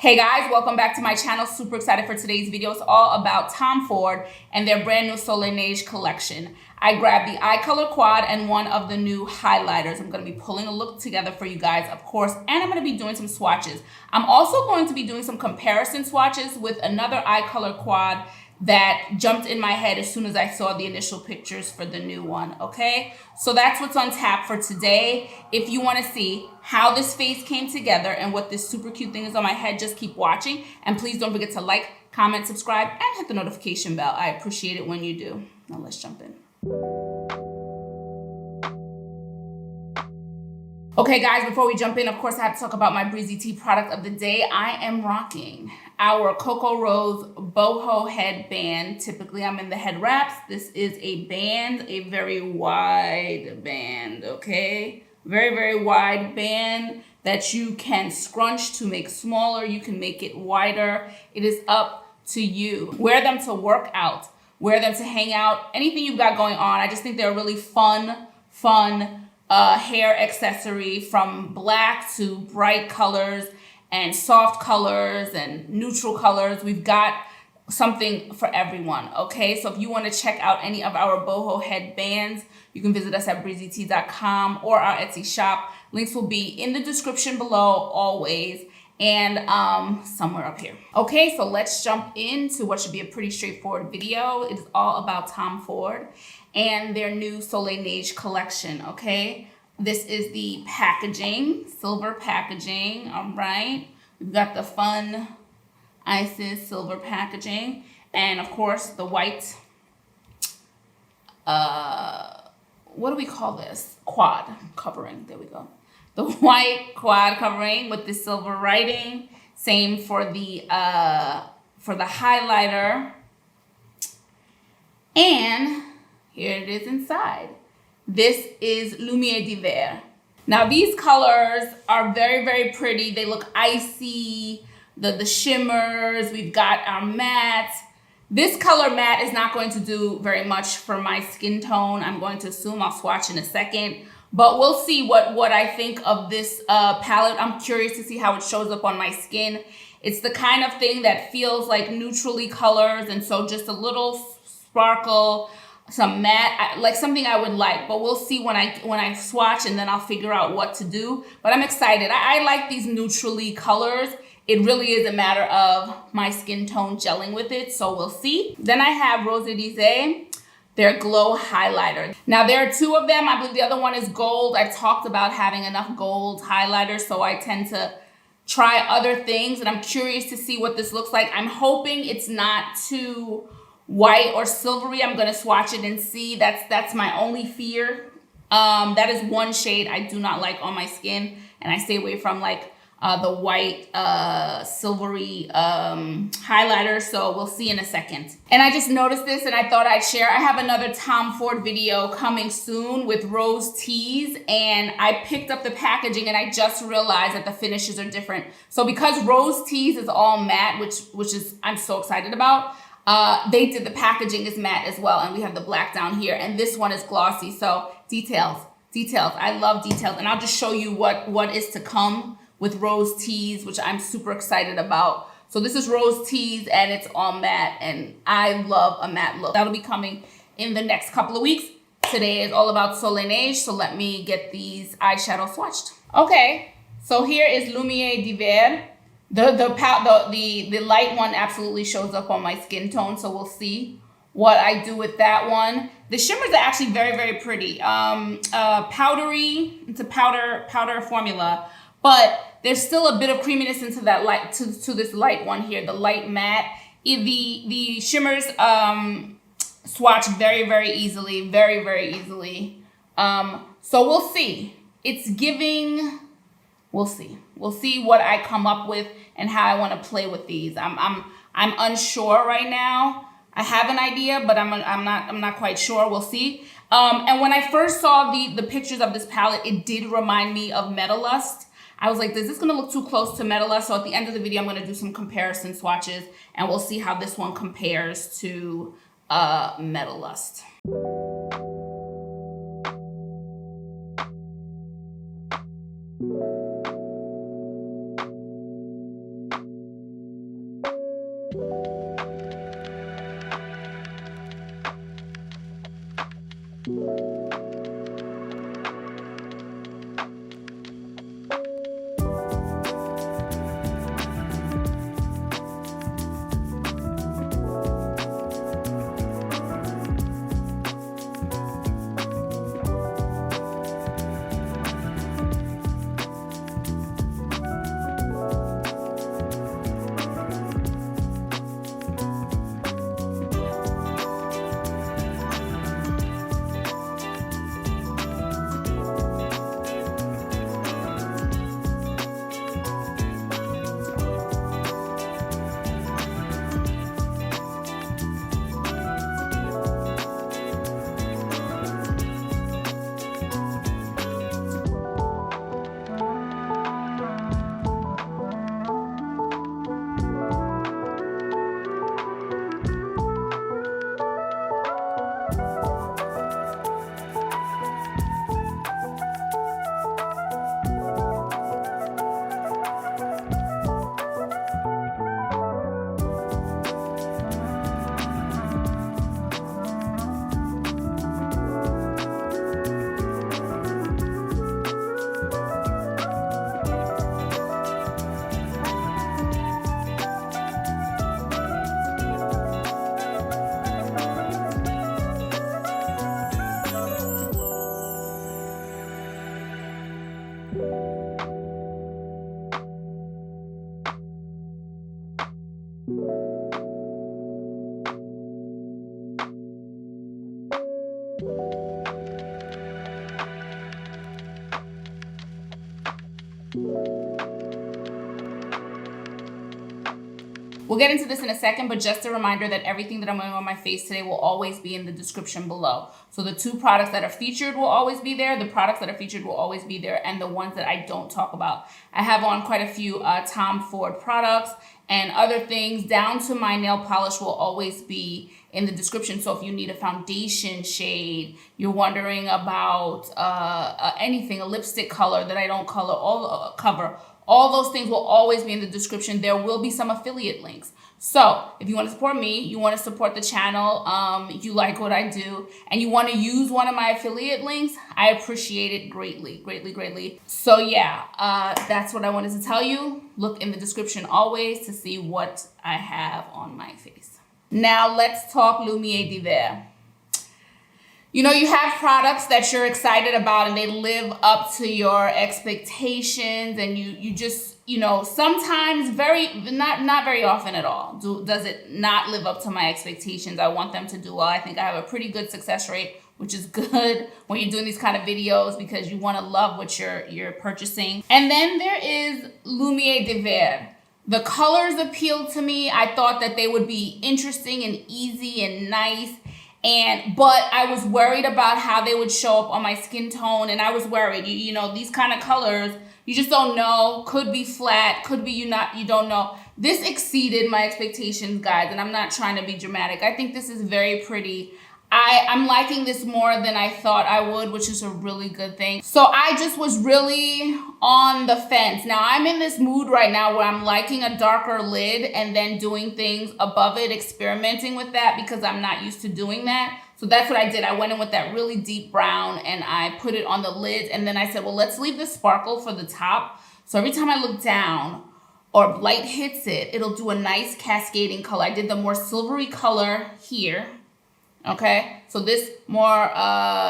Hey guys, welcome back to my channel. Super excited for today's video. It's all about Tom Ford and their brand new Soleil Neige collection. I grabbed the eye color quad and one of the new highlighters. I'm going to be pulling a look together for you guys, of course, and I'm going to be doing some swatches. I'm also going to be doing some comparison swatches with another eye color quad that jumped in my head as soon as I saw the initial pictures for the new one, okay? So that's what's on tap for today. If you want to see how this face came together and what this super cute thing is on my head, just keep watching. And please don't forget to like, comment, subscribe, and hit the notification bell. I appreciate it when you do. Now let's jump in. Okay guys, before we jump in, of course I have to talk about my Breezy Tee product of the day. I am rocking our Cocoa Rose boho headband. Typically I'm in the head wraps. This is a band, a very wide band, okay? Very, very wide band that you can scrunch to make smaller. You can make it wider. It is up to you. Wear them to work out, wear them to hang out, anything you've got going on. I just think they're a really fun hair accessory, from black to bright colors and soft colors and neutral colors. We've got something for everyone, okay? So if you want to check out any of our boho headbands, you can visit us at breezyte.com or our Etsy shop. Links will be in the description below always, and somewhere up here. Okay, so let's jump into what should be a pretty straightforward video. It is all about Tom Ford and their new Soleil Neige collection, okay? This is the packaging, silver packaging, all right? We've got the fun Isis silver packaging, and of course the white, what do we call this? Quad covering, there we go. The white quad covering with the silver writing. Same for the highlighter. And here it is inside. This is Lumiere d'hiver. Now these colors are very, very pretty. They look icy, the shimmers. We've got our matte. This color matte is not going to do very much for my skin tone. I'm going to assume I'll swatch in a second, but we'll see what I think of this palette. I'm curious to see how it shows up on my skin. It's the kind of thing that feels like neutrally colors, and so just a little sparkle, some matte, like something I would like, but we'll see when I swatch, and then I'll figure out what to do. But I'm excited. I like these neutrally colors. It really is a matter of my skin tone gelling with it, so we'll see. Then I have Rose Irise, their glow highlighter. Now there are two of them. I believe the other one is gold. I've talked about having enough gold highlighters, so I tend to try other things, and I'm curious to see what this looks like. I'm hoping it's not too white or silvery. I'm gonna swatch it and see. That's my only fear. That is one shade I do not like on my skin, and I stay away from like the white silvery highlighter, so we'll see in a second. And I just noticed this and I thought I'd share. I have another Tom Ford video coming soon with rose teas, and I picked up the packaging and I just realized that the finishes are different. So because rose teas is all matte, which is I'm so excited about, they did the packaging is matte as well, and we have the black down here, and this one is glossy. So details. I love details, and I'll just show you what is to come with rose teas, which I'm super excited about. So this is rose teas, and it's all matte, and I love a matte look. That'll be coming in the next couple of weeks. Today is all about Soleil Neige, so let me get these eyeshadow swatched. Okay, so here is Lumiere d'hiver. The light one absolutely shows up on my skin tone, so we'll see what I do with that one. The shimmers are actually very, very pretty. Powdery, it's a powder formula, but there's still a bit of creaminess into that light, to this light one here, the light matte. The shimmers swatch very, very easily, very, very easily. So we'll see. It's giving. We'll see. We'll see what I come up with and how I want to play with these. I'm unsure right now. I have an idea, but I'm not quite sure. We'll see. And when I first saw the pictures of this palette, it did remind me of Metalust. I was like, is this gonna look too close to Metalust? So at the end of the video, I'm gonna do some comparison swatches, and we'll see how this one compares to Metalust. We'll get into this in a second, but just a reminder that everything that I'm wearing on my face today will always be in the description below. So the 2 products that are featured will always be there, the products that are featured will always be there, and the ones that I don't talk about. I have on quite a few Tom Ford products and other things, down to my nail polish will always be in the description. So if you need a foundation shade, you're wondering about anything, a lipstick color that I don't cover, all those things will always be in the description. There will be some affiliate links. So if you want to support me, you want to support the channel, you like what I do, and you want to use one of my affiliate links, I appreciate it greatly, greatly, greatly. So yeah, that's what I wanted to tell you. Look in the description always to see what I have on my face. Now let's talk Lumiere d'Hiver. You know, you have products that you're excited about and they live up to your expectations, and you just, you know, sometimes not very often at all does it not live up to my expectations. I want them to do well. I think I have a pretty good success rate, which is good when you're doing these kind of videos because you want to love what you're purchasing. And then there is Lumiere d'Hiver. The colors appealed to me. I thought that they would be interesting and easy and nice. But I was worried about how they would show up on my skin tone, and I was worried. You know, these kind of colors, you just don't know. Could be flat, could be you don't know. This exceeded my expectations, guys, and I'm not trying to be dramatic. I think this is very pretty. I'm liking this more than I thought I would, which is a really good thing. So I just was really on the fence. Now I'm in this mood right now where I'm liking a darker lid and then doing things above it, experimenting with that because I'm not used to doing that. So that's what I did. I went in with that really deep brown and I put it on the lid, and then I said, well, let's leave the sparkle for the top. So every time I look down or light hits it, it'll do a nice cascading color. I did the more silvery color here. Okay, so this more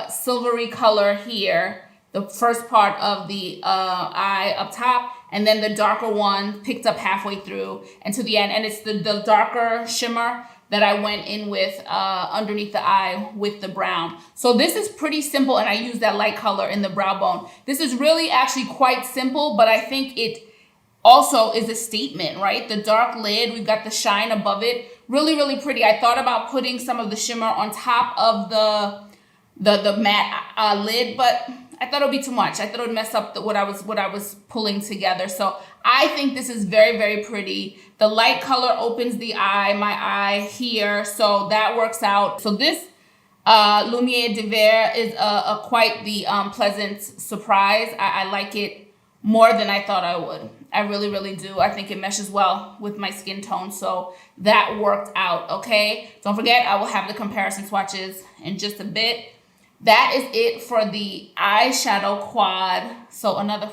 silvery color here, the first part of the eye up top, and then the darker one picked up halfway through and to the end. And it's the darker shimmer that I went in with underneath the eye with the brown. So this is pretty simple, and I use that light color in the brow bone. This is really actually quite simple, but I think it also is a statement, right? The dark lid, we've got the shine above it. Really, really pretty. I thought about putting some of the shimmer on top of the matte lid, but I thought it would be too much. I thought it would mess up what I was pulling together. So I think this is very, very pretty. The light color opens the eye, my eye here, so that works out. So this Lumiere d'Hiver is quite the pleasant surprise. I like it more than I thought I would. I really, really do. I think it meshes well with my skin tone. So that worked out, okay? Don't forget, I will have the comparison swatches in just a bit. That is it for the eyeshadow quad. So another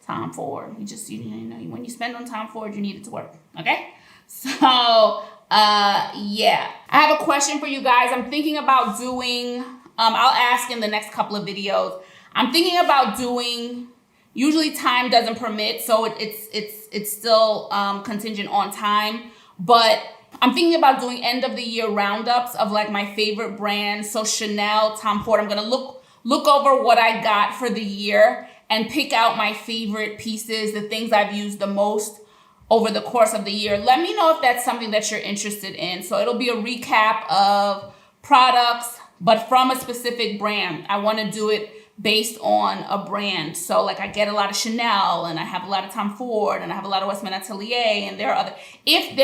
Tom Ford. You know, when you spend on Tom Ford, you need it to work, okay? So, yeah. I have a question for you guys. I'm thinking about doing, I'll ask in the next couple of videos. I'm thinking about doing, usually time doesn't permit, so it's still contingent on time, but I'm thinking about doing end of the year roundups of like my favorite brands. So Chanel, Tom Ford, I'm gonna look over what I got for the year and pick out my favorite pieces, the things I've used the most over the course of the year. Let me know if that's something that you're interested in. So it'll be a recap of products, but from a specific brand. I wanna do it based on a brand. So like I get a lot of Chanel and I have a lot of Tom Ford and I have a lot of Westman Atelier, and there are other, if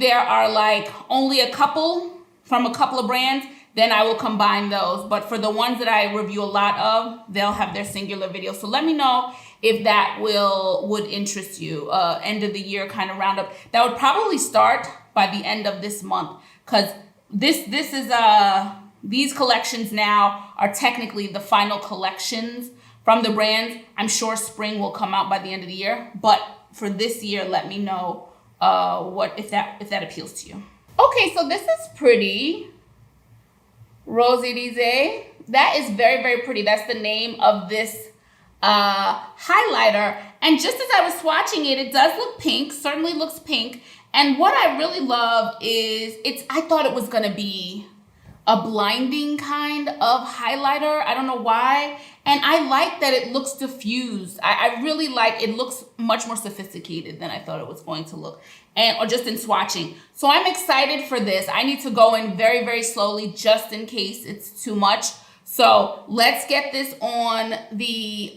there are like only a couple from a couple of brands, then I will combine those. But for the ones that I review a lot of, they'll have their singular videos. So let me know if that would interest you. End of the year kind of roundup. That would probably start by the end of this month, because this is these collections now are technically the final collections from the brands. I'm sure spring will come out by the end of the year, but for this year, let me know if that appeals to you. Okay, so this is pretty. Irise. That is very, very pretty. That's the name of this highlighter. And just as I was swatching it, it does look pink, certainly looks pink. And what I really love is I thought it was gonna be a blinding kind of highlighter. I don't know why. And I like that it looks diffused. I really like, it looks much more sophisticated than I thought it was going to look, or just in swatching. So I'm excited for this. I need to go in very, very slowly just in case it's too much. So let's get this on the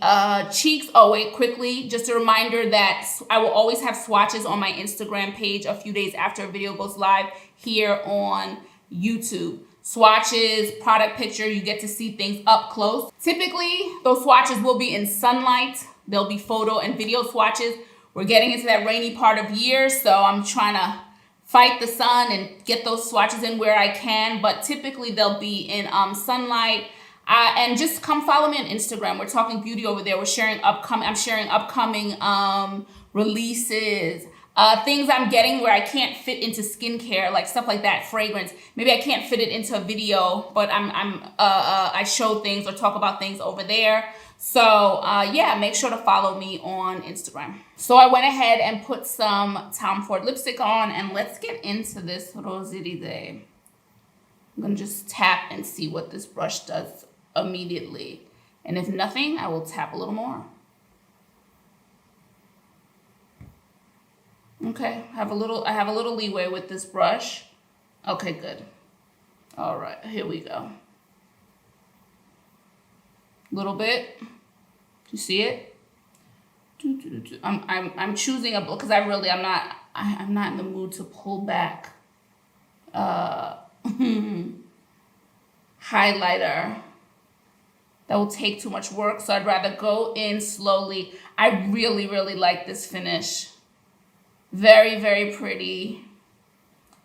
cheeks. Oh wait, quickly, just a reminder that I will always have swatches on my Instagram page a few days after a video goes live here on YouTube. Swatches, product picture, you get to see things up close. Typically, those swatches will be in sunlight. There'll be photo and video swatches. We're getting into that rainy part of year, so I'm trying to fight the sun and get those swatches in where I can, but typically they'll be in sunlight. And just come follow me on Instagram. We're talking beauty over there. I'm sharing upcoming releases. Things I'm getting where I can't fit into skincare, like stuff like that, fragrance. Maybe I can't fit it into a video, but I show things or talk about things over there. So yeah, make sure to follow me on Instagram. So I went ahead and put some Tom Ford lipstick on, and let's get into this Irise. I'm gonna just tap and see what this brush does immediately. And if nothing, I will tap a little more. Okay, I have a little leeway with this brush. Okay, good. All right, here we go. Little bit. You see it? I'm choosing a, because I'm not in the mood to pull back highlighter. That will take too much work, so I'd rather go in slowly. I really, really like this finish. Very, very pretty,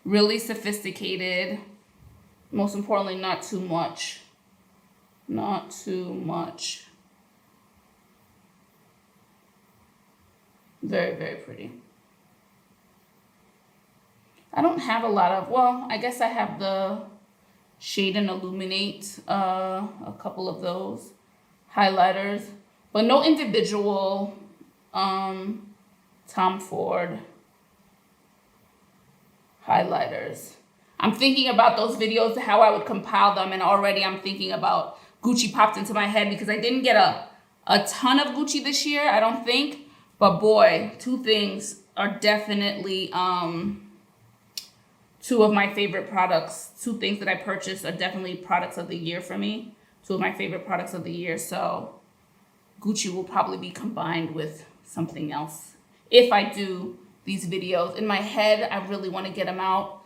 really sophisticated. Most importantly, not too much. Not too much. Very, very pretty. I don't have a lot of, well, I guess I have the Shade and Illuminate, a couple of those highlighters, but no individual Tom Ford highlighters. I'm thinking about those videos, how I would compile them, and already I'm thinking about Gucci popped into my head because I didn't get a ton of Gucci this year, I don't think, but boy, two things are definitely two of my favorite products. Two things that I purchased are definitely products of the year for me. Two of my favorite products of the year, so Gucci will probably be combined with something else if I do these videos. In my head, I really want to get them out.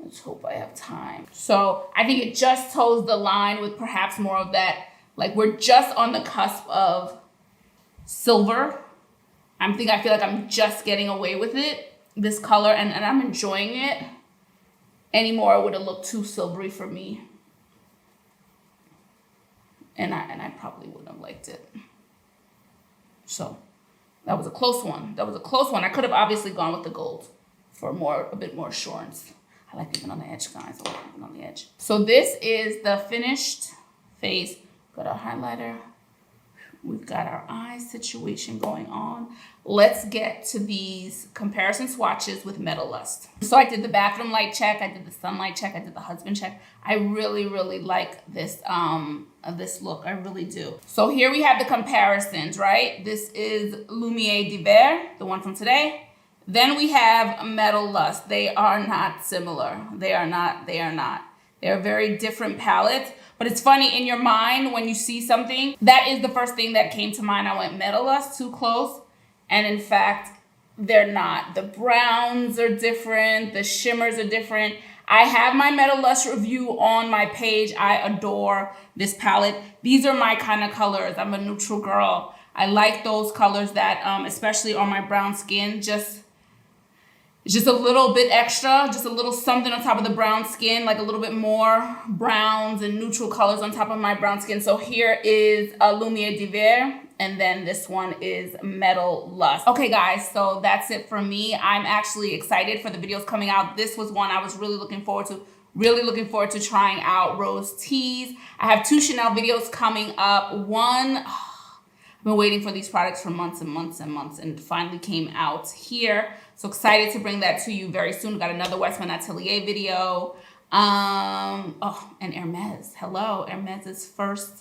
Let's hope I have time. So I think it just toes the line with perhaps more of that, like we're just on the cusp of silver I feel like I'm just getting away with it, this color, and I'm enjoying it. Anymore, it would have looked too silvery for me. And I probably wouldn't have liked it. So that was a close one. That was a close one. I could have obviously gone with the gold for a bit more assurance. I like even on the edge, guys. I like even on the edge. So this is the finished face. Got our highlighter. We've got our eye situation going on. Let's get to these comparison swatches with Metal Lust. So I did the bathroom light check, I did the sunlight check, I did the husband check. I really, really like this this look. I really do. So here we have the comparisons, right? This is Lumiere d'Hiver, the one from today. Then we have Metal Lust. They are not similar. They are not. They're very different palettes. But it's funny, in your mind, when you see something, that is the first thing that came to mind. I went Metal Lust, too close. And in fact, they're not. The browns are different. The shimmers are different. I have my Metal Lust review on my page. I adore this palette. These are my kind of colors. I'm a neutral girl. I like those colors that, especially on my brown skin, just a little bit extra, just a little something on top of the brown skin, like a little bit more browns and neutral colors on top of my brown skin. So here is a Lumiere d'Hiver, and then this one is Metal Lust. Okay, guys, so that's it for me. I'm actually excited for the videos coming out. This was one I was really looking forward to. Really looking forward to trying out Rose Tees. I have 2 Chanel videos coming up. One, I've been waiting for these products for months and months and months, and it finally came out here. So excited to bring that to you very soon. Got another Westman Atelier video. Oh, and Hermes. Hello, Hermes's first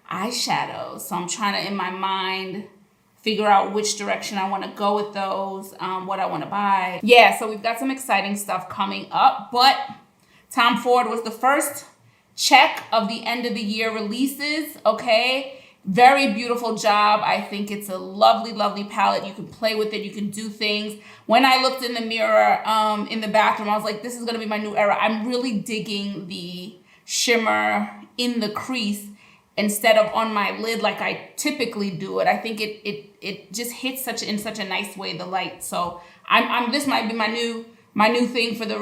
eyeshadow. So I'm trying to, in my mind, figure out which direction I want to go with those, what I want to buy. Yeah, so we've got some exciting stuff coming up, but Tom Ford was the first check of the end of the year releases, okay? Very beautiful job. I think it's a lovely, lovely palette. You can play with it. You can do things. When I looked in the mirror in the bathroom, I was like, this is going to be my new era. I'm really digging the shimmer in the crease instead of on my lid like I typically do it. I think it just hits in such a nice way, the light. So this might be my new thing for the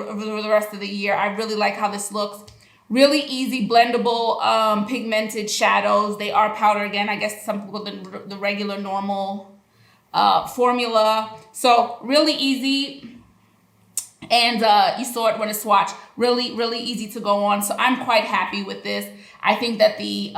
rest of the year. I really like how this looks. Really easy, blendable, pigmented shadows. They are powder again. I guess some people the regular, normal formula. So really easy. And you saw it when it swatched. Really, really easy to go on. So I'm quite happy with this. I think that the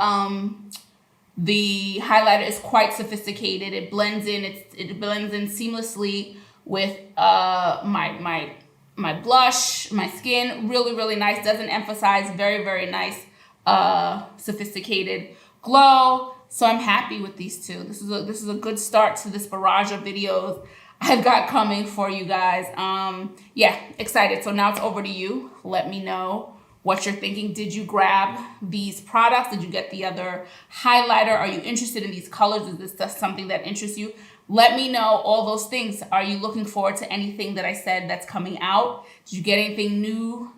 highlighter is quite sophisticated. It blends in. It blends in seamlessly with my blush, my skin. Really, really nice. Doesn't emphasize. Very, very nice, sophisticated glow. So I'm happy with these two. This is a good start to this barrage of videos I've got coming for you guys. Yeah, excited. So now it's over to you. Let me know what you're thinking. Did you grab these products? Did you get the other highlighter? Are you interested in these colors? Is this just something that interests you? Let me know all those things. Are you looking forward to anything that I said that's coming out? Did you get anything new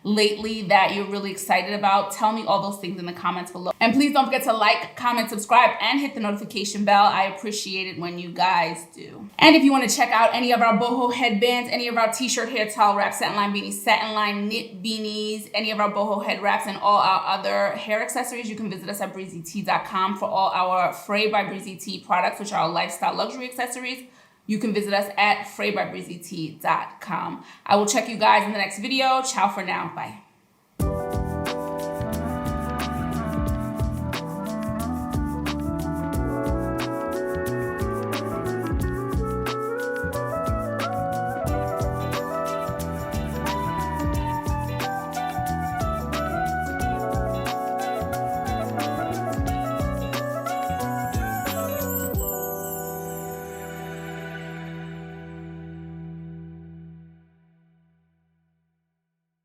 lately that you're really excited about? Tell me all those things in the comments below. And please don't forget to like, comment, subscribe, and hit the notification bell. I appreciate it when you guys do. And if you want to check out any of our boho headbands, any of our t-shirt, hair towel wraps, satin line beanies, satin line knit beanies, any of our boho head wraps, and all our other hair accessories, you can visit us at breezyte.com for all our Frey by Breezy Tee products, which are our lifestyle luxury accessories. You can visit us at freybybreezyte.com. I will check you guys in the next video. Ciao for now. Bye.